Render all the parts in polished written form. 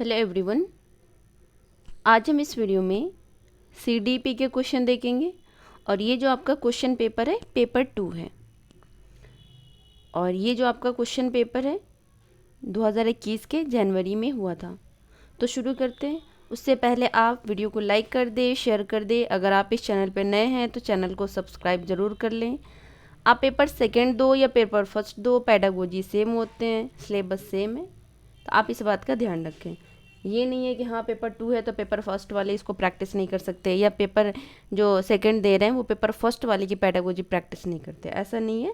Hello everyone, आज हम इस वीडियो में सीडीपी के क्वेश्चन देखेंगे और ये जो आपका क्वेश्चन पेपर है पेपर 2 है। और ये जो आपका क्वेश्चन पेपर है 2021 के जनवरी में हुआ था। तो शुरू करते हैं। उससे पहले आप वीडियो को लाइक कर दें, शेयर कर दें। अगर आप इस चैनल पर नए हैं तो चैनल को सब्सक्राइब ज़रूर कर लें। आप पेपर सेकेंड दो या पेपर फर्स्ट दो, पेडागोजी सेम होते हैं, सिलेबस सेम है, तो आप इस बात का ध्यान रखें। ये नहीं है कि हाँ पेपर 2 है तो पेपर फर्स्ट वाले इसको प्रैक्टिस नहीं कर सकते, या पेपर जो सेकंड दे रहे हैं वो पेपर फर्स्ट वाले की पेडागोजी प्रैक्टिस नहीं करते, ऐसा नहीं है।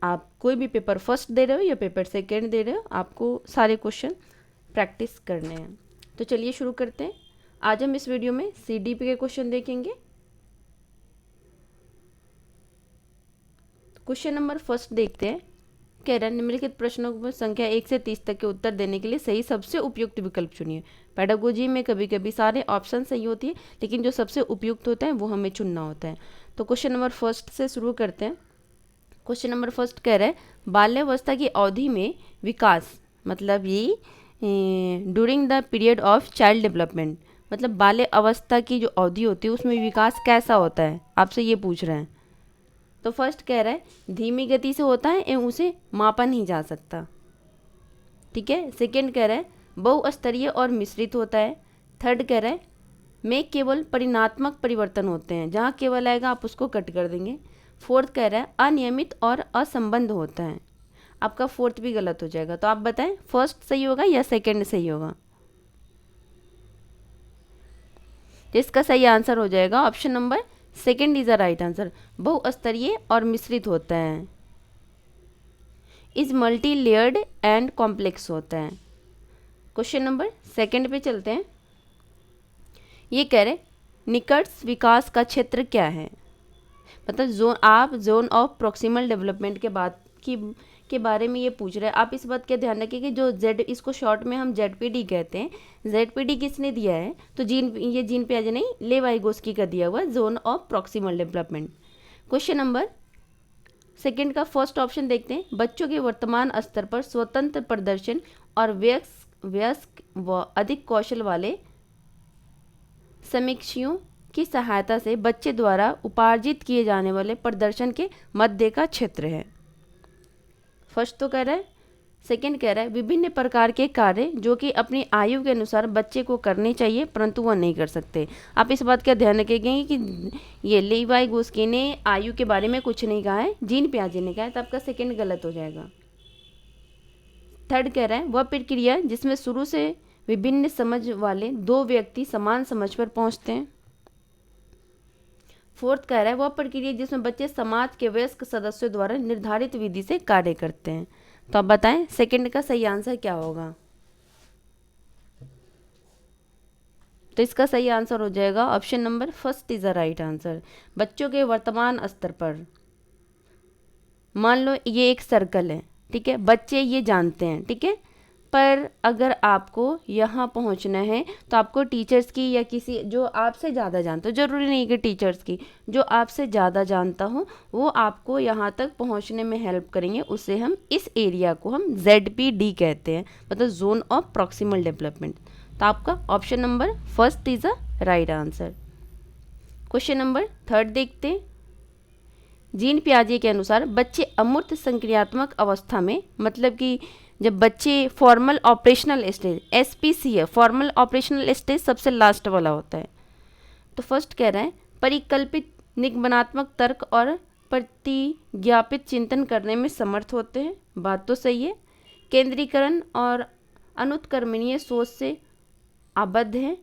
आप कोई भी पेपर फर्स्ट दे रहे हो या पेपर सेकंड दे रहे हो, आपको सारे क्वेश्चन प्रैक्टिस करने हैं। तो चलिए शुरू करते हैं। आज हम इस वीडियो में सीडीपी के क्वेश्चन देखेंगे। क्वेश्चन नंबर फर्स्ट देखते हैं। कह रहा है निम्नलिखित प्रश्नों में संख्या 1 से 30 तक के उत्तर देने के लिए सही सबसे उपयुक्त विकल्प चुनिए। पेडागोजी में कभी कभी सारे ऑप्शन सही होती है, लेकिन जो सबसे उपयुक्त होता है वो हमें चुनना होता है। तो क्वेश्चन नंबर फर्स्ट से शुरू करते हैं। क्वेश्चन नंबर फर्स्ट कह रहा है बाल्यावस्था की अवधि में विकास, मतलब ये during the period of child development, मतलब बाल्य अवस्था की जो अवधि होती है उसमें विकास कैसा होता है, आपसे ये पूछ रहे हैं। तो फर्स्ट कह रहा है धीमी गति से होता है एवं उसे मापा नहीं जा सकता। ठीक है। सेकंड कह रहा है बहुस्तरीय और मिश्रित होता है। थर्ड कह रहा है में केवल परिणात्मक परिवर्तन होते हैं, जहाँ केवल आएगा आप उसको कट कर देंगे। फोर्थ कह रहा है अनियमित और असंबद्ध होता है। आपका फोर्थ भी गलत हो जाएगा। तो आप बताएं फर्स्ट सही होगा या सेकंड सही होगा। तो इसका सही आंसर हो जाएगा option number second is the right answer. बहुस्तरीय और मिश्रित होता है, is multi layered and complex होता है। क्वेश्चन नंबर सेकेंड पे चलते हैं। ये कह रहे निकट विकास का क्षेत्र क्या है, मतलब आप जोन ऑफ प्रोक्सिमल डेवलपमेंट के बारे में ये पूछ रहे हैं। आप इस बात का ध्यान रखिए कि जो जेड, इसको शॉर्ट में हम जेडपीडी कहते हैं। जेडपीडी किसने दिया है, तो ये जीन पियाजे नहीं, लेवाइगोस्की का दिया हुआ zone of proximal development. Question number second का फर्स्ट ऑप्शन देखते हैं। बच्चों के वर्तमान स्तर पर स्वतंत्र प्रदर्शन और वयस्क व अधिक कौशल वाले समीक्षियों की सहायता से बच्चे द्वारा उपार्जित किए जाने वाले प्रदर्शन के मध्य का क्षेत्र है। फर्स्ट तो कह रहा है। सेकंड कह रहा है विभिन्न प्रकार के कार्य जो कि अपनी आयु के अनुसार बच्चे को करने चाहिए परंतु वह नहीं कर सकते। आप इस बात का ध्यान रखेंगे कि ये लेवाइगोस्की ने आयु के बारे में कुछ नहीं कहा है, जीन पियाजे ने कहा है, तो आपका सेकंड गलत हो जाएगा। थर्ड कह रहा है वह प्रक्रिया जिसमें शुरू से विभिन्न समझ वाले दो व्यक्ति समान समझ पर पहुंचते हैं। फोर्थ कह रहा है वह प्रक्रिया जिसमें बच्चे समाज के वयस्क सदस्यों द्वारा निर्धारित विधि से कार्य करते हैं। तो आप बताएं सेकंड का सही आंसर क्या होगा। तो इसका सही आंसर हो जाएगा option number first is the right answer. बच्चों के वर्तमान स्तर पर, मान लो ये एक सर्कल है, ठीक है, बच्चे ये जानते हैं, ठीक है, पर अगर आपको यहाँ पहुँचना है तो आपको टीचर्स की या किसी जो आपसे ज़्यादा जानता हो, ज़रूरी नहीं कि टीचर्स की, जो आपसे ज़्यादा जानता हो वो आपको यहाँ तक पहुँचने में हेल्प करेंगे। उससे हम इस एरिया को हम ZPD कहते हैं, मतलब जोन ऑफ प्रॉक्सिमल डेवलपमेंट। तो आपका option number first is a right answer. Question number third देखते हैं। जीन पियाजे के अनुसार बच्चे अमूर्त संक्रियात्मक अवस्था में, मतलब कि जब बच्चे फॉर्मल ऑपरेशनल स्टेज, SPC है, फॉर्मल ऑपरेशनल स्टेज सबसे लास्ट वाला होता है। तो फर्स्ट कह रहा है परिकल्पित निगमनात्मक तर्क और प्रतिज्ञापित चिंतन करने में समर्थ होते हैं, बात तो सही है। केंद्रीकरण और अनुत्क्रमणीय सोच से आबद्ध हैं।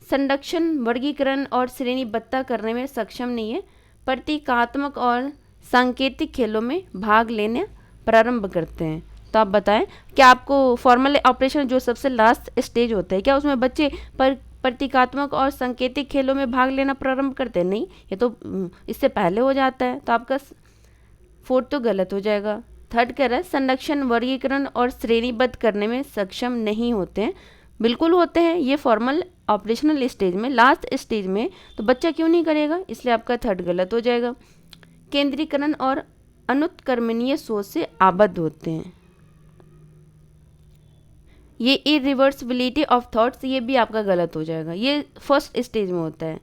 संरक्षण, वर्गीकरण और श्रेणीबद्धता करने में सक्षम नहीं है। प्रतीकात्मक और सांकेतिक खेलों में भाग लेने प्रारंभ करते हैं। तो आप बताएं क्या आपको फॉर्मल ऑपरेशन जो सबसे लास्ट स्टेज होता है, क्या उसमें बच्चे प्रतीकात्मक और सांकेतिक खेलों में भाग लेना प्रारंभ करते हैं? नहीं, ये तो इससे पहले हो जाता है। तो आपका फोर्थ तो गलत हो जाएगा। थर्ड कह रहा है संरक्षण, वर्गीकरण और श्रेणीबद्ध करने में सक्षम नहीं होते हैं। बिल्कुल होते हैं, ये फॉर्मल ऑपरेशनल स्टेज में, लास्ट स्टेज में तो बच्चा क्यों नहीं करेगा, इसलिए आपका थर्ड गलत हो जाएगा। केंद्रीकरण और अनुत्क्रमणीय सोच से आबद्ध होते हैं, ये इरिवर्सिबिलिटी ऑफ थॉट्स, ये भी आपका गलत हो जाएगा, ये फर्स्ट स्टेज में होता है।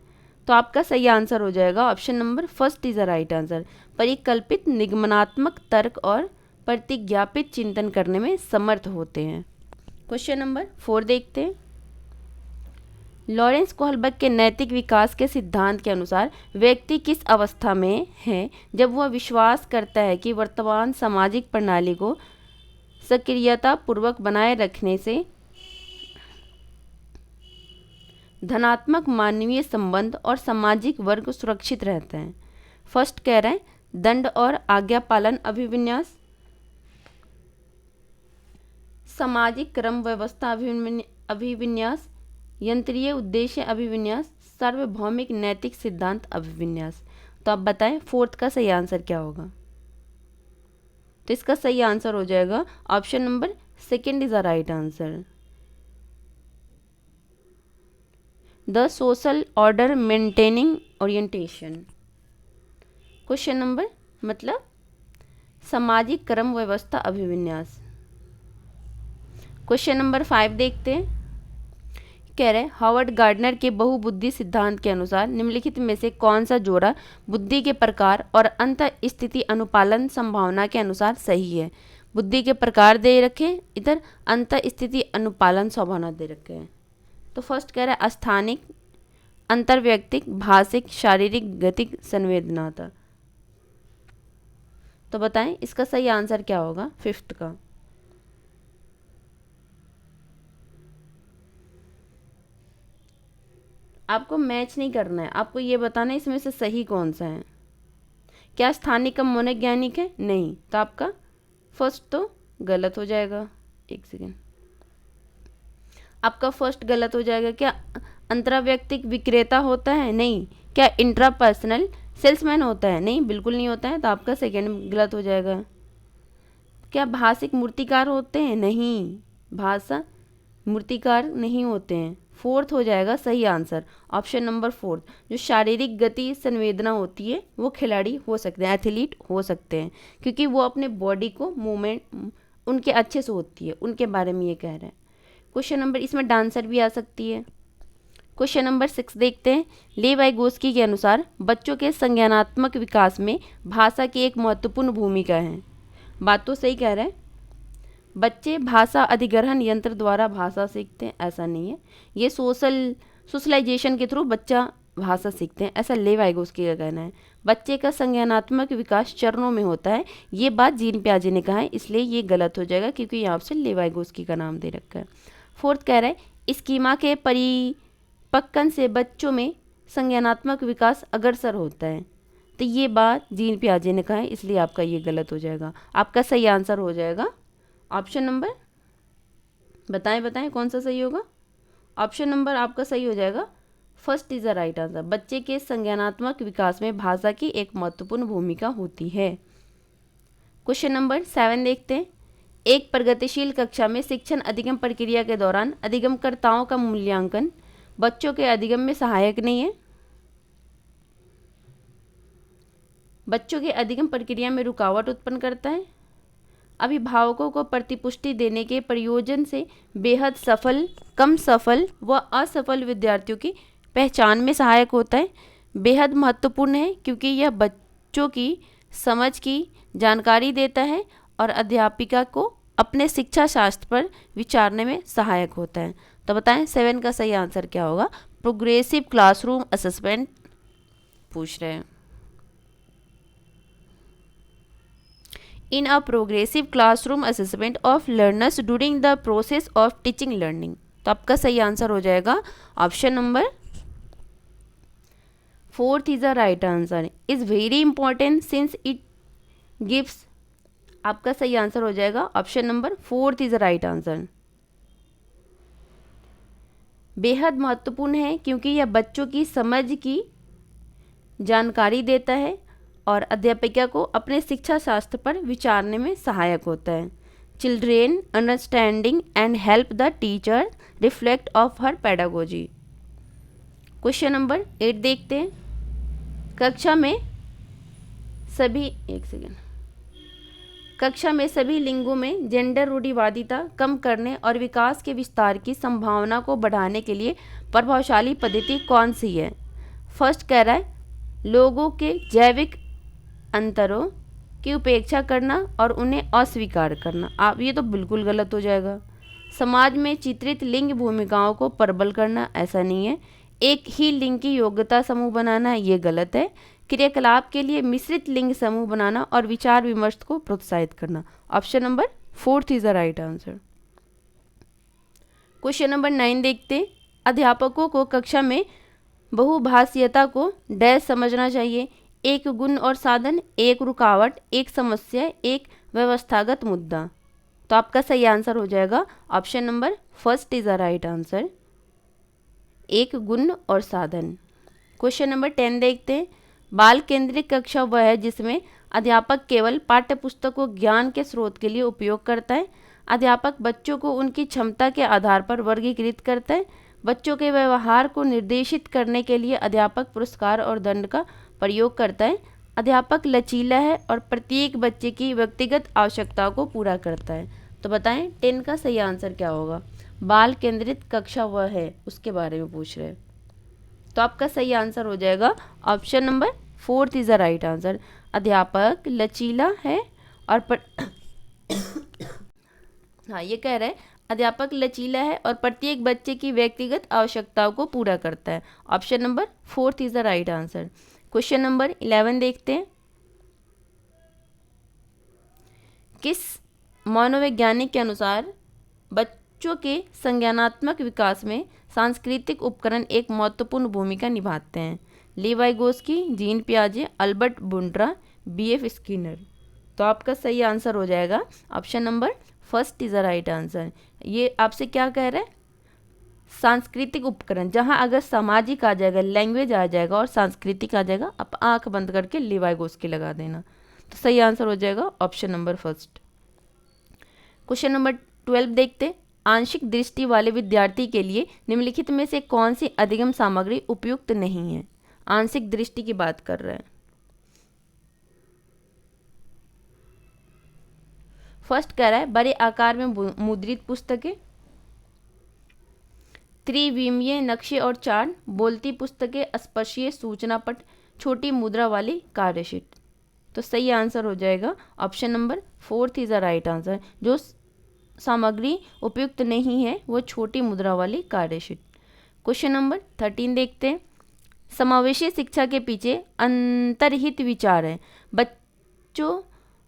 तो आपका सही आंसर हो जाएगा option number first is the right answer. परिकल्पित निगमनात्मक तर्क और प्रतिज्ञापित चिंतन करने में समर्थ होते हैं। क्वेश्चन नंबर 4 देखते हैं। लॉरेंस कोहलबर्ग के नैतिक विकास के सिद्धांत के अनुसार व्यक्ति किस अवस्था में है जब वह विश्वास करता है कि वर्तमान सामाजिक प्रणाली को सक्रियता पूर्वक बनाए रखने से धनात्मक मानवीय संबंध और सामाजिक वर्ग सुरक्षित रहते हैं। फर्स्ट कह रहे हैं दंड और आज्ञा पालन अभिविन्यास, सामाजिक क्रम व्यवस्था अभिविन्यास, यंत्रीय उद्देश्य अभिविन्यास, सार्वभौमिक नैतिक सिद्धांत अभिविन्यास। तो आप बताएं फोर्थ का सही आंसर क्या होगा। तो इसका सही आंसर हो जाएगा option number second is the right answer, the social order maintaining orientation. Question number मतलब सामाजिक क्रम व्यवस्था अभिविन्यास। क्वेश्चन नंबर 5 देखते हैं। कह रहे हावर्ड गार्डनर के बहुबुद्धि सिद्धांत के अनुसार निम्नलिखित में से कौन सा जोड़ा बुद्धि के प्रकार और अंत स्थिति अनुपालन संभावना के अनुसार सही है। बुद्धि के प्रकार दे रखे, इधर अंत स्थिति अनुपालन संभावना दे रखे हैं। तो फर्स्ट कह रहा है अस्थानिक, अंतर्व्यक्तिक, भाषिक, शारीरिक, गतिक, संवेदनाता। तो बताएं इसका सही आंसर क्या होगा फिफ्थ का। आपको मैच नहीं करना है, आपको ये बताना है इसमें से सही कौन सा है। क्या स्थानिक का मनोवैज्ञानिक है? नहीं, तो आपका फर्स्ट तो गलत हो जाएगा। एक सेकेंड, आपका फर्स्ट गलत हो जाएगा। क्या अंतराव्यक्तिक विक्रेता होता है? नहीं। क्या इंट्रापर्सनल सेल्समैन होता है? नहीं, बिल्कुल नहीं होता है, तो आपका सेकेंड गलत हो जाएगा। क्या भाषिक मूर्तिकार होते हैं? नहीं, भाषा मूर्तिकार नहीं होते हैं। फोर्थ हो जाएगा सही आंसर ऑप्शन नंबर 4। जो शारीरिक गति संवेदना होती है वो खिलाड़ी हो सकते हैं, एथलीट हो सकते हैं, क्योंकि वो अपने बॉडी को मूवमेंट उनके अच्छे से होती है, उनके बारे में ये कह रहे हैं। क्वेश्चन नंबर, इसमें डांसर भी आ सकती है। क्वेश्चन नंबर 6 देखते हैं। ले वाइगोस्की के अनुसार बच्चों के संज्ञानात्मक विकास में भाषा की एक महत्वपूर्ण भूमिका है। बात तो सही कह रहे हैं, बच्चे भाषा अधिग्रहण यंत्र द्वारा भाषा सीखते हैं, ऐसा नहीं है। ये सोशलाइजेशन के थ्रू बच्चा भाषा सीखते हैं, ऐसा ले वाइगोस्की का कहना है। बच्चे का संज्ञानात्मक विकास चरणों में होता है, ये बात जीन पियाजे ने कहा है, इसलिए ये गलत हो जाएगा क्योंकि यहाँ से ले वाइगोस्की का नाम दे रखा है। फोर्थ कह रहा है स्कीमा के परिपक्वन से बच्चों में संज्ञानात्मक विकास अग्रसर होता है, तो ये बात जीन पियाजे ने कहा है, इसलिए आपका ये गलत हो जाएगा। आपका सही आंसर हो जाएगा ऑप्शन नंबर, बताएं कौन सा सही होगा। ऑप्शन नंबर आपका सही हो जाएगा first is the right answer. बच्चे के संज्ञानात्मक विकास में भाषा की एक महत्वपूर्ण भूमिका होती है। क्वेश्चन नंबर 7 देखते हैं। एक प्रगतिशील कक्षा में शिक्षण अधिगम प्रक्रिया के दौरान अधिगमकर्ताओं का मूल्यांकन बच्चों के अधिगम में सहायक नहीं है। बच्चों के अधिगम प्रक्रिया में रुकावट उत्पन्न करता है। अभिभावकों को प्रतिपुष्टि देने के प्रयोजन से बेहद सफल, कम सफल व असफल विद्यार्थियों की पहचान में सहायक होता है। बेहद महत्वपूर्ण है क्योंकि यह बच्चों की समझ की जानकारी देता है और अध्यापिका को अपने शिक्षा शास्त्र पर विचारने में सहायक होता है। तो बताएं 7 का सही आंसर क्या होगा। प्रोग्रेसिव क्लासरूम असेसमेंट पूछ रहे हैं। In a progressive classroom assessment of learners during the process of teaching learning. तो आपका सही आंसर हो जाएगा option number 4 is the right answer, is very important since it gives. आपका सही आंसर हो जाएगा option number 4 is the right answer. बेहद महत्वपूर्ण है क्योंकि यह बच्चों की समझ की जानकारी देता है और अध्यापिका को अपने शिक्षा शास्त्र पर विचारने में सहायक होता है। Children understanding and help the teacher reflect of her pedagogy. Question number 8 देखते हैं। कक्षा में सभी, एक सेकेंड, कक्षा में सभी लिंगों में जेंडर रूढ़िवादिता कम करने और विकास के विस्तार की संभावना को बढ़ाने के लिए प्रभावशाली पद्धति कौन सी है? फर्स्ट कह रहा है लोगों के जैविक अंतरों की उपेक्षा करना और उन्हें अस्वीकार करना। आप ये तो बिल्कुल गलत हो जाएगा। समाज में चित्रित लिंग भूमिकाओं को प्रबल करना, ऐसा नहीं है। एक ही लिंग की योग्यता समूह बनाना, ये गलत है। क्रियाकलाप के लिए मिश्रित लिंग समूह बनाना और विचार विमर्श को प्रोत्साहित करना। Option number 4 is the right answer. Question number 9 देखते हैं। अध्यापकों को कक्षा में बहुभाषीयता को डैश समझना चाहिए। एक गुण और साधन, एक रुकावट, एक समस्या, एक व्यवस्थागत मुद्दा। तो आपका सही आंसर हो जाएगा option number 1 is the right answer, एक गुण और साधन। क्वेश्चन नंबर 10 देखते हैं। बाल केंद्रित कक्षा वह है जिसमें अध्यापक केवल पाठ्य पुस्तक को ज्ञान के स्रोत के लिए उपयोग करता है। अध्यापक बच्चों को उनकी क्षमता के आधार पर वर्गीकृत करता है। बच्चों के व्यवहार को निर्देशित करने के लिए अध्यापक पुरस्कार और दंड का प्रयोग करता है। अध्यापक लचीला है और प्रत्येक बच्चे की व्यक्तिगत आवश्यकताओं को पूरा करता है। तो बताएं 10 का सही आंसर क्या होगा? बाल केंद्रित कक्षा वह है, उसके बारे में पूछ रहे हैं। तो आपका सही आंसर हो जाएगा option number 4 is the right answer. अध्यापक लचीला है और हाँ, ये कह रहा है अध्यापक लचीला है और प्रत्येक बच्चे की व्यक्तिगत आवश्यकताओं को पूरा करता है। Option number 4 is the right answer. Question number 11 देखते हैं। किस मनोवैज्ञानिक के अनुसार बच्चों के संज्ञानात्मक विकास में सांस्कृतिक उपकरण एक महत्वपूर्ण भूमिका निभाते हैं? लीवाई गोस्की, जीन पियाजे, अल्बर्ट बुंड्रा, बीएफ स्किनर। तो आपका सही आंसर हो जाएगा option number 1 is the right answer. ये आपसे क्या कह रहा है? सांस्कृतिक उपकरण, जहां अगर सामाजिक आ जाएगा, लैंग्वेज आ जाएगा और सांस्कृतिक आ जाएगा, आप आंख बंद करके लीवाई गोस्की लगा देना। तो सही आंसर हो जाएगा ऑप्शन नंबर 1। क्वेश्चन नंबर 12 देखते। आंशिक दृष्टि वाले विद्यार्थी के लिए निम्नलिखित में से कौन सी अधिगम सामग्री उपयुक्त नहीं है? आंशिक दृष्टि की बात कर रहे हैं। फर्स्ट कह रहा है बड़े आकार में मुद्रित पुस्तकें, त्रिविमीय नक्शे और चार्ट, बोलती पुस्तकें, स्पर्शीय सूचना पट, छोटी मुद्रा वाली कार्यशीट। तो सही आंसर हो जाएगा option number 4 is the right answer. जो सामग्री उपयुक्त नहीं है वो छोटी मुद्रा वाली कार्यशीट। क्वेश्चन नंबर 13 देखते हैं। समावेशी शिक्षा के पीछे अंतर्हित विचार है। बच्चों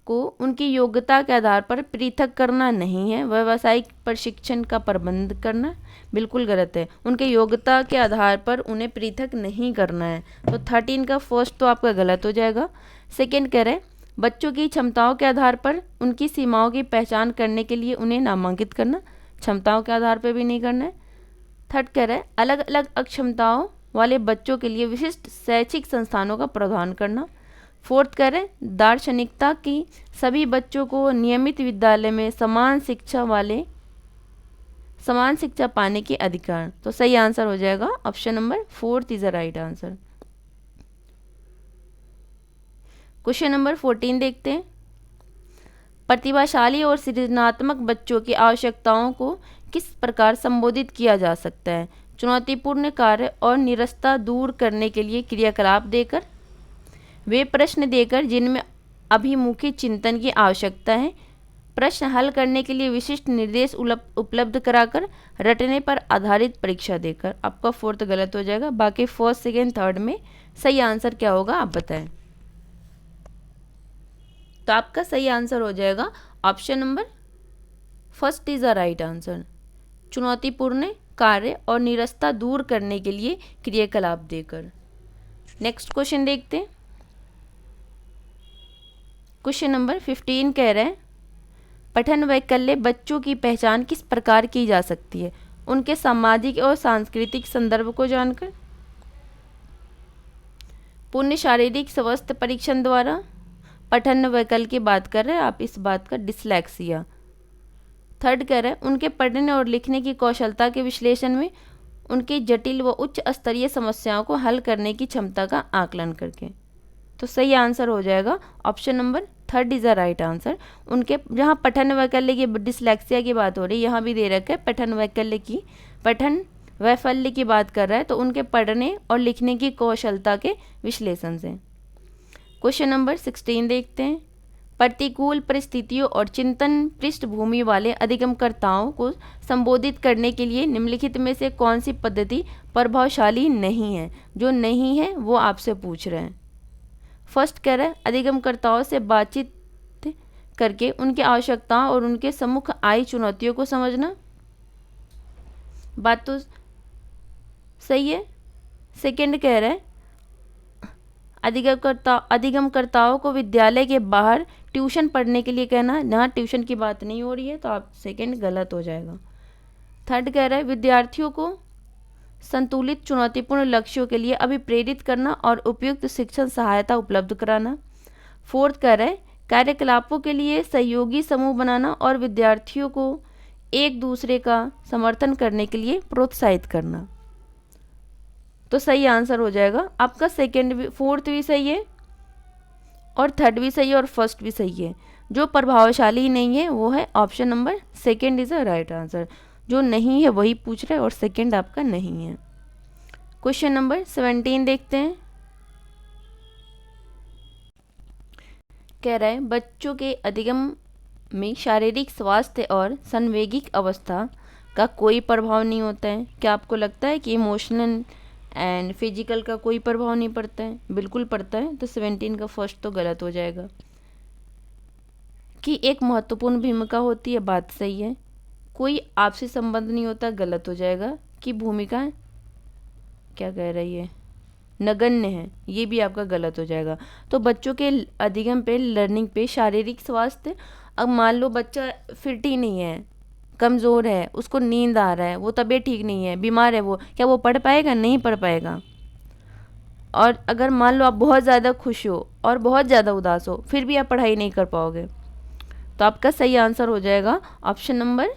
को उनकी योग्यता के आधार पर पृथक करना नहीं है। व्यावसायिक प्रशिक्षण का प्रबंध करना, बिल्कुल गलत है। उनके योग्यता के आधार पर उन्हें पृथक नहीं करना है। तो 13 का फर्स्ट तो आपका गलत हो जाएगा। सेकेंड कह रहे बच्चों की क्षमताओं के आधार पर उनकी सीमाओं की पहचान करने के लिए उन्हें नामांकित करना, क्षमताओं के आधार पर भी नहीं करना है। थर्ड कह रहे अलग अलग अक्षमताओं वाले बच्चों के लिए विशिष्ट शैक्षिक संस्थानों का प्रावधान करना। फोर्थ कह रहे दार्शनिकता की सभी बच्चों को नियमित विद्यालय में समान शिक्षा पाने के अधिकार। तो सही आंसर हो जाएगा option number 4 is the right answer. Question number 14 देखते हैं। प्रतिभाशाली और सृजनात्मक बच्चों की आवश्यकताओं को किस प्रकार संबोधित किया जा सकता है? चुनौतीपूर्ण कार्य और निरस्ता दूर करने के लिए क्रियाकलाप देकर, वे प्रश्न देकर जिनमें अभिमुखी चिंतन की आवश्यकता है, प्रश्न हल करने के लिए विशिष्ट निर्देश उपलब्ध कराकर, रटने पर आधारित परीक्षा देकर। आपका फोर्थ गलत हो जाएगा। बाकी फर्स्ट, सेकेंड, थर्ड में सही आंसर क्या होगा आप बताएं। तो आपका सही आंसर हो जाएगा option number 1 is the right answer. चुनौतीपूर्ण कार्य और निरस्ता दूर करने के लिए क्रियाकलाप देकर। नेक्स्ट क्वेश्चन देखते हैं। क्वेश्चन नंबर 15 कह रहे हैं पठन वैकल्य बच्चों की पहचान किस प्रकार की जा सकती है? उनके सामाजिक और सांस्कृतिक संदर्भ को जानकर, पूर्ण शारीरिक स्वास्थ्य परीक्षण द्वारा, पठन वैकल्य की बात कर रहे हैं आप, इस बात का डिसलेक्सिया। थर्ड कह रहे हैं उनके पढ़ने और लिखने की कौशलता के विश्लेषण में उनकी जटिल व उच्च स्तरीय समस्याओं को हल करने की क्षमता का आकलन करके। तो सही आंसर हो जाएगा option number third is the right answer. उनके जहाँ पठन वैकल्य की, डिसलेक्सिया की बात हो रही है, यहाँ भी दे रखा है पठन वैफल्य की बात कर रहा है, तो उनके पढ़ने और लिखने की कौशलता के विश्लेषण से। क्वेश्चन नंबर 16 देखते हैं। प्रतिकूल परिस्थितियों और चिंतन पृष्ठभूमि वाले अधिगमकर्ताओं को संबोधित करने के लिए निम्नलिखित में से कौन सी पद्धति प्रभावशाली नहीं है? जो नहीं है वो आपसे पूछ रहे हैं। फर्स्ट कह रहा है अधिगमकर्ताओं से बातचीत करके उनकी आवश्यकताओं और उनके सम्मुख आई चुनौतियों को समझना। बात तो सही है। सेकंड कह रहा है अधिगमकर्ताओं को विद्यालय के बाहर ट्यूशन पढ़ने के लिए कहना। यहाँ ट्यूशन की बात नहीं हो रही है, तो आप सेकंड गलत हो जाएगा। थर्ड कह रहा है विद्यार्थियों को संतुलित चुनौतीपूर्ण लक्ष्यों के लिए अभिप्रेरित करना और उपयुक्त शिक्षण सहायता उपलब्ध कराना। फोर्थ कह रहा है कार्यकलापों के लिए सहयोगी समूह बनाना और विद्यार्थियों को एक दूसरे का समर्थन करने के लिए प्रोत्साहित करना। तो सही आंसर हो जाएगा आपका सेकंड भी, फोर्थ भी सही है और थर्ड भी सही है और फर्स्ट भी सही है। जो प्रभावशाली नहीं है वो है option number second is a right answer. जो नहीं है वही पूछ रहा है और सेकंड आपका नहीं है। क्वेश्चन नंबर 17 देखते हैं। कह रहा है बच्चों के अधिगम में शारीरिक स्वास्थ्य और संवैगिक अवस्था का कोई प्रभाव नहीं होता है। क्या आपको लगता है कि इमोशनल एंड फिजिकल का कोई प्रभाव नहीं पड़ता है? बिल्कुल पड़ता है। तो 17 का फर्स्ट तो गलत हो जाएगा। कि एक महत्वपूर्ण भूमिका होती है, बात सही है। कोई आपसी संबंध नहीं होता, गलत हो जाएगा। कि भूमिका क्या कह रही है, नगण्य है, ये भी आपका गलत हो जाएगा। तो बच्चों के अधिगम पे, लर्निंग पे शारीरिक स्वास्थ्य, अब मान लो बच्चा फिट ही नहीं है, कमज़ोर है, उसको नींद आ रहा है, वो तबीयत ठीक नहीं है, बीमार है, वो क्या वो पढ़ पाएगा? नहीं पढ़ पाएगा। और अगर मान लो आप बहुत ज़्यादा खुश हो और बहुत ज़्यादा उदास हो, फिर भी आप पढ़ाई नहीं कर पाओगे। तो आपका सही आंसर हो जाएगा option number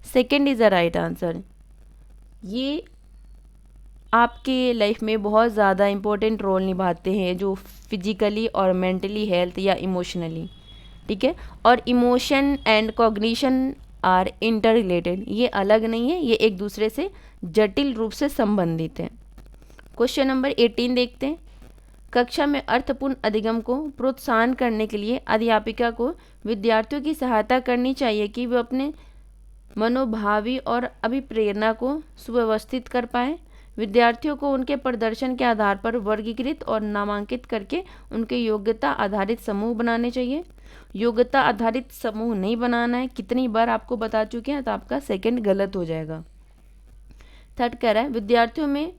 second is the right answer. ये आपके लाइफ में बहुत ज़्यादा इम्पोर्टेंट रोल निभाते हैं, जो फिजिकली और मेंटली हेल्थ या इमोशनली, ठीक है। और emotion and cognition are inter related, ये अलग नहीं है, ये एक दूसरे से जटिल रूप से संबंधित है। क्वेश्चन नंबर 18 देखते हैं। कक्षा में अर्थपूर्ण अधिगम को प्रोत्साहन करने के लिए अध्यापिका को विद्यार्थियों की सहायता करनी चाहिए कि वे अपने मनोभावी और अभिप्रेरणा को सुव्यवस्थित कर पाएँ। विद्यार्थियों को उनके प्रदर्शन के आधार पर वर्गीकृत और नामांकित करके उनके योग्यता आधारित समूह बनाने चाहिए। योग्यता आधारित समूह नहीं बनाना है, कितनी बार आपको बता चुके हैं, तो आपका सेकंड गलत हो जाएगा। थर्ड कह रहा है विद्यार्थियों में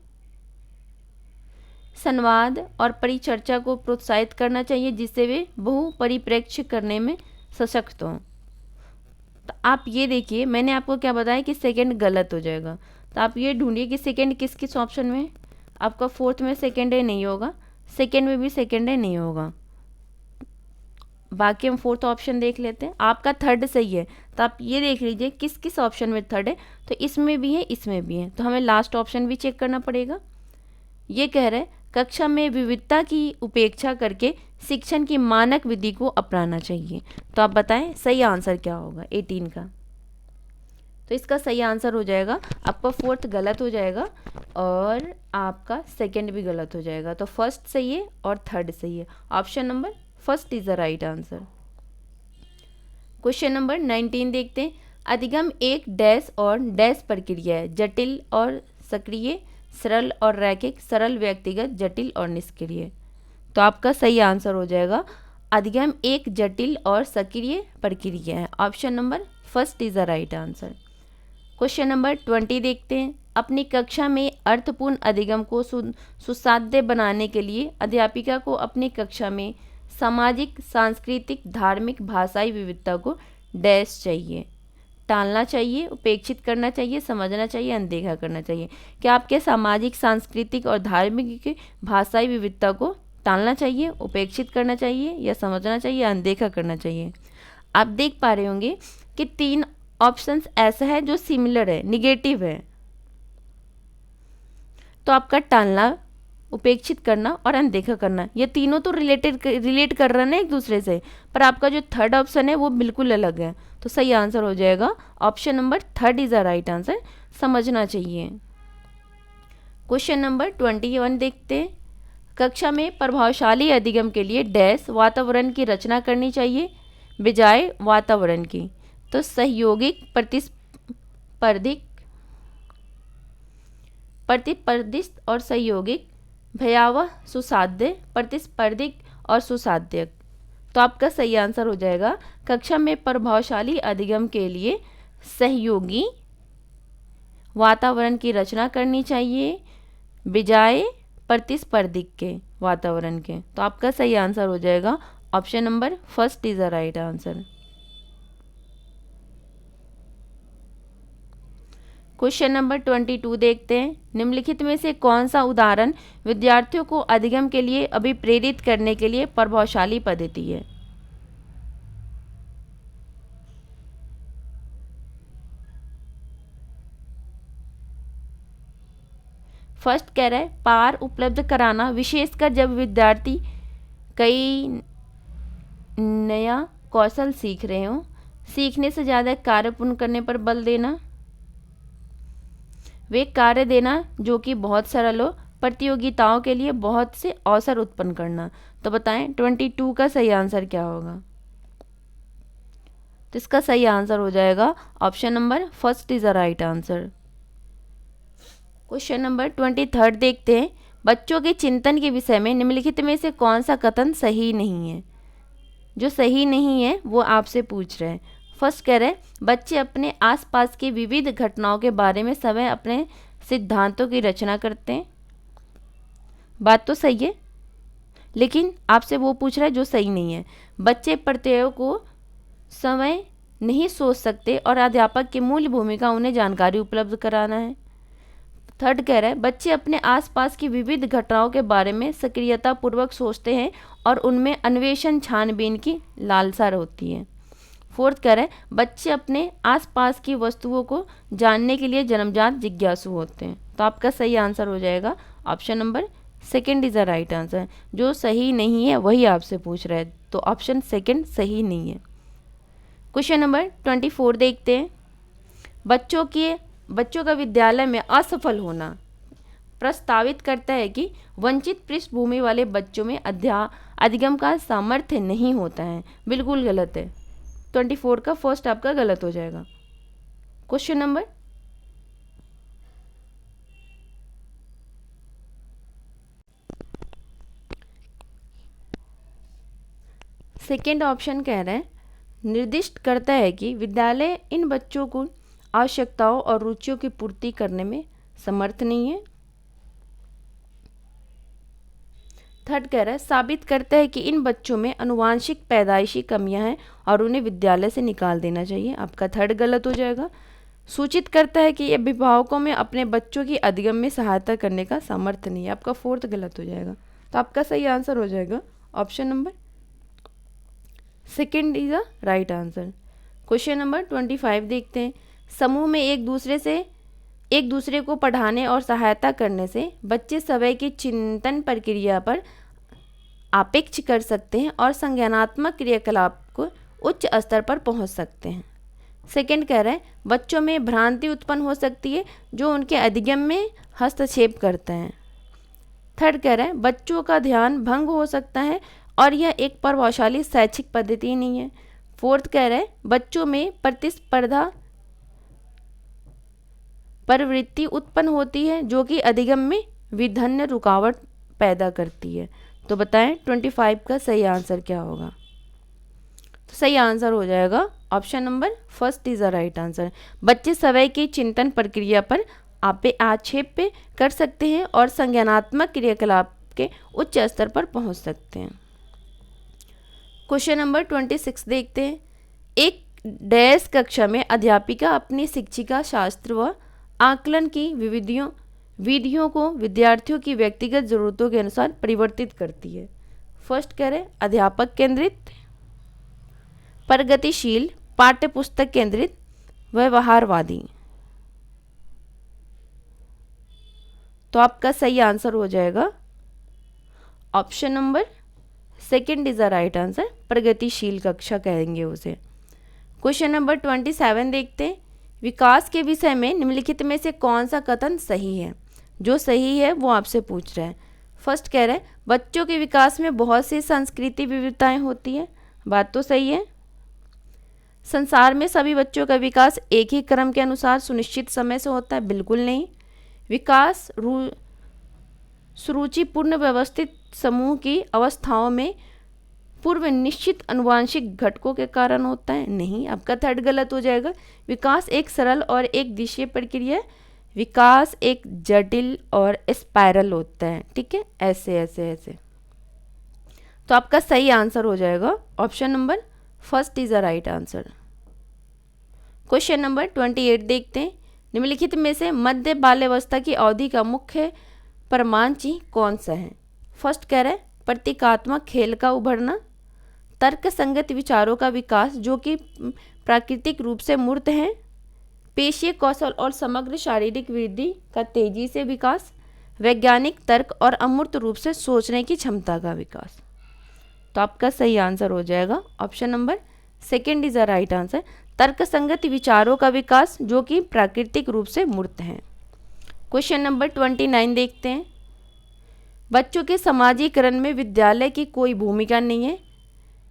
संवाद और परिचर्चा को प्रोत्साहित करना चाहिए जिससे वे बहुपरिप्रेक्ष्य करने में सशक्त हों। तो आप ये देखिए, मैंने आपको क्या बताया कि सेकंड गलत हो जाएगा। तो आप ये ढूंढिए कि सेकंड किस किस ऑप्शन में। आपका फोर्थ में सेकंड है, नहीं होगा। सेकंड में भी सेकंड है, नहीं होगा। बाकी हम फोर्थ ऑप्शन देख लेते हैं। आपका थर्ड सही है, तो आप ये देख लीजिए किस किस ऑप्शन में थर्ड है। तो इसमें भी है, इसमें भी है, तो हमें लास्ट ऑप्शन भी चेक करना पड़ेगा। ये कह रहे हैं कक्षा में विविधता की उपेक्षा करके शिक्षण की मानक विधि को अपनाना चाहिए। तो आप बताएं सही आंसर क्या होगा 18 का। तो इसका सही आंसर हो जाएगा, आपका फोर्थ गलत हो जाएगा और आपका सेकंड भी गलत हो जाएगा। तो फर्स्ट सही है और थर्ड सही है। Option number first is the right answer. Question number 19 देखते हैं। अधिगम एक डैश और डैश प्रक्रिया है, जटिल और सक्रिय, सरल और रैखिक, सरल व्यक्तिगत, जटिल और निष्क्रिय। तो आपका सही आंसर हो जाएगा अधिगम एक जटिल और सक्रिय प्रक्रिया है। Option number first is the right answer. Question number 20 देखते हैं। अपनी कक्षा में अर्थपूर्ण अधिगम को सुसाध्य बनाने के लिए अध्यापिका को अपनी कक्षा में सामाजिक, सांस्कृतिक, धार्मिक, भाषाई विविधता को डैश चाहिए, टालना चाहिए, उपेक्षित करना चाहिए, समझना चाहिए, अनदेखा करना चाहिए। क्या आपके सामाजिक, सांस्कृतिक और धार्मिक भाषाई विविधता को टालना चाहिए, उपेक्षित करना चाहिए, या समझना चाहिए, अनदेखा करना चाहिए? आप देख पा रहे होंगे कि 3 ऑप्शंस ऐसा है जो सिमिलर है, निगेटिव है। तो आपका टालना उपेक्षित करना और अनदेखा करना, ये तीनों तो रिलेट कर रहे हैं ना एक दूसरे से, पर आपका जो थर्ड ऑप्शन है वो बिल्कुल अलग है। तो सही आंसर हो जाएगा option number third is the right answer, समझना चाहिए। क्वेश्चन नंबर 21 देखते हैं। कक्षा में प्रभावशाली अधिगम के लिए डैश वातावरण की रचना करनी चाहिए बजाय वातावरण की। तो सहयोगिक, प्रतिस्पर्धिक, प्रतिस्पर्धित और सहयोगिक, भयावह, सुसाध्य, प्रतिस्पर्धिक और सुसाध्य। तो आपका सही आंसर हो जाएगा कक्षा में प्रभावशाली अधिगम के लिए सहयोगी वातावरण की रचना करनी चाहिए बजाय प्रतिस्पर्धिक के वातावरण के। तो आपका सही आंसर हो जाएगा option number first is the right answer. Question number 22 देखते हैं। निम्नलिखित में से कौन सा उदाहरण विद्यार्थियों को अधिगम के लिए अभिप्रेरित करने के लिए प्रभावशाली पद्धति है? फर्स्ट कह रहा है पार उपलब्ध कराना, विशेषकर जब विद्यार्थी कई नया कौशल सीख रहे हों। सीखने से ज़्यादा कार्य पूर्ण करने पर बल देना, वे कार्य देना जो कि बहुत सरल हो, प्रतियोगिताओं के लिए बहुत से अवसर उत्पन्न करना। तो बताएं 22 का सही आंसर क्या होगा? तो इसका सही आंसर हो जाएगा option number first is the right answer. Question number 23 देखते हैं। बच्चों के चिंतन के विषय में निम्नलिखित में से कौन सा कथन सही नहीं है? जो सही नहीं है वो आपसे पूछ रहे हैं। फर्स्ट कह रहे हैं बच्चे अपने आसपास की विविध घटनाओं के बारे में स्वयं अपने सिद्धांतों की रचना करते हैं। बात तो सही है, लेकिन आपसे वो पूछ रहा है जो सही नहीं है। बच्चे प्रत्ययों को समय नहीं सोच सकते और अध्यापक की मूल भूमिका उन्हें जानकारी उपलब्ध कराना है। थर्ड कह रहा है बच्चे अपने आसपास की विविध घटनाओं के बारे में सक्रियता पूर्वक सोचते हैं और उनमें अन्वेषण छानबीन की लालसा होती है। फोर्थ कह रहा है बच्चे अपने आसपास की वस्तुओं को जानने के लिए जन्मजात जिज्ञासु होते हैं। तो आपका सही आंसर हो जाएगा option number second is the right answer. जो सही नहीं है वही आपसे पूछ रहा है, तो ऑप्शन सेकंड सही नहीं है। क्वेश्चन नंबर 24 देखते हैं। बच्चों का विद्यालय में असफल होना प्रस्तावित करता है कि वंचित पृष्ठभूमि वाले बच्चों में अधिगम का सामर्थ्य नहीं होता है। बिल्कुल गलत है। 24 का फर्स्ट आपका गलत हो जाएगा। क्वेश्चन नंबर सेकेंड ऑप्शन कह रहे हैं निर्दिष्ट करता है कि विद्यालय इन बच्चों को आवश्यकताओं और रुचियों की पूर्ति करने में समर्थ नहीं है। थर्ड कह रहा है साबित करता है कि इन बच्चों में आनुवांशिक पैदाइशी कमियां हैं और उन्हें विद्यालय से निकाल देना चाहिए। आपका थर्ड गलत हो जाएगा। सूचित करता है कि अभिभावकों में अपने बच्चों की अधिगम में सहायता करने का सामर्थ्य नहीं है। आपका फोर्थ गलत हो जाएगा। तो आपका सही आंसर हो जाएगा option number second is the right answer. Question number 25 देखते हैं। समूह में एक दूसरे को पढ़ाने और सहायता करने से बच्चे समय की चिंतन प्रक्रिया पर आपेक्ष कर सकते हैं और संज्ञानात्मक क्रियाकलाप को उच्च स्तर पर पहुंच सकते हैं। सेकंड कह रहे हैं बच्चों में भ्रांति उत्पन्न हो सकती है जो उनके अधिगम में हस्तक्षेप करते हैं। थर्ड कह रहे हैं बच्चों का ध्यान भंग हो सकता है और यह एक प्रभावशाली शैक्षिक पद्धति नहीं है। फोर्थ कह रहे हैं बच्चों में प्रतिस्पर्धा प्रवृत्ति उत्पन्न होती है जो कि अधिगम में विभिन्न रुकावट पैदा करती है। तो बताएं 25 का सही आंसर क्या होगा? तो सही आंसर हो जाएगा option number first is the right answer. बच्चे समय की चिंतन प्रक्रिया पर आक्षेप कर सकते हैं और संज्ञानात्मक क्रियाकलाप के उच्च स्तर पर पहुंच सकते हैं। क्वेश्चन नंबर 26 देखते हैं। एक डैश कक्षा में अध्यापिका अपनी शिक्षिका शास्त्र व आकलन की विधियों को विद्यार्थियों की व्यक्तिगत जरूरतों के अनुसार परिवर्तित करती है। फर्स्ट कह रहे अध्यापक केंद्रित, प्रगतिशील, पाठ्यपुस्तक केंद्रित, व्यवहारवादी। तो आपका सही आंसर हो जाएगा option number second is the right answer, प्रगतिशील कक्षा कहेंगे उसे। क्वेश्चन नंबर 27 देखते हैं। विकास के विषय में निम्नलिखित में से कौन सा कथन सही है? जो सही है वो आपसे पूछ रहा है। फर्स्ट कह रहा है बच्चों के विकास में बहुत सी सांस्कृतिक विविधताएं होती है। बात तो सही है। संसार में सभी बच्चों का विकास एक ही क्रम के अनुसार सुनिश्चित समय से होता है। बिल्कुल नहीं। विकास सुरुचिपूर्ण व्यवस्थित समूह की अवस्थाओं में पूर्व निश्चित अनुवांशिक घटकों के कारण होता है। नहीं, आपका थर्ड गलत हो जाएगा। विकास एक सरल और एक दिशा प्रक्रिया है। विकास एक जटिल और स्पाइरल होता है। ठीक है, ऐसे ऐसे ऐसे। तो आपका सही आंसर हो जाएगा option number first is the right answer. Question number 28 देखते हैं। निम्नलिखित में से मध्य बाल्यावस्था की अवधि का मुख्य प्रमाण चिन्ह कौन सा है? फर्स्ट कह रहा है प्रतीकात्मक खेल का उभरना, तर्क संगत विचारों का विकास जो कि प्राकृतिक रूप से मूर्त हैं, पेशीय कौशल और समग्र शारीरिक वृद्धि का तेजी से विकास, वैज्ञानिक तर्क और अमूर्त रूप से सोचने की क्षमता का विकास। तो आपका सही आंसर हो जाएगा option number second is the right answer, तर्क संगत विचारों का विकास जो कि प्राकृतिक रूप से मूर्त हैं। क्वेश्चन नंबर 29 देखते हैं। बच्चों के समाजीकरण में विद्यालय की कोई भूमिका नहीं है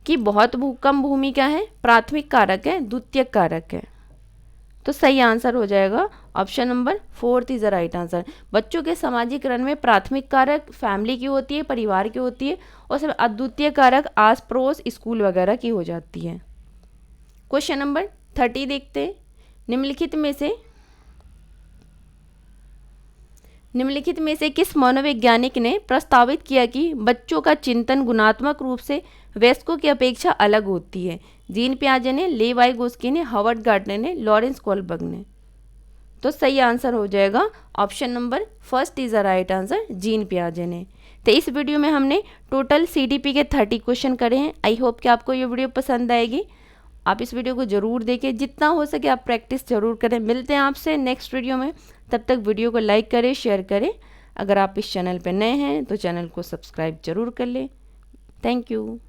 कि बहुत कम भूमिका है, प्राथमिक कारक है, द्वितीयक कारक है। तो सही आंसर हो जाएगा option number fourth is the right answer. बच्चों के समाजीकरण में प्राथमिक कारक फैमिली की होती है, परिवार की होती है, और सिर्फ अद्वितीय कारक आस पड़ोस स्कूल वगैरह की हो जाती है। क्वेश्चन नंबर 30 देखते हैं। निम्नलिखित में से किस मनोवैज्ञानिक ने प्रस्तावित किया कि बच्चों का चिंतन गुणात्मक रूप से वयस्कों की अपेक्षा अलग होती है? जीन पियाजे ने, लेवाई गोस्की ने, हॉवर्ड गार्डनर ने, लॉरेंस कोलबर्ग ने। तो सही आंसर हो जाएगा option number first is the right answer, Jean पियाजे ने। तो इस वीडियो में हमने टोटल CDP के 30 क्वेश्चन करे हैं। आई होप कि आपको ये वीडियो पसंद आएगी। आप इस वीडियो को ज़रूर देखें, जितना हो सके आप प्रैक्टिस ज़रूर करें। मिलते हैं आपसे नेक्स्ट वीडियो में, तब तक वीडियो को लाइक करें, शेयर करें। अगर आप इस चैनल पर नए हैं तो चैनल को सब्सक्राइब जरूर कर लें। Thank you.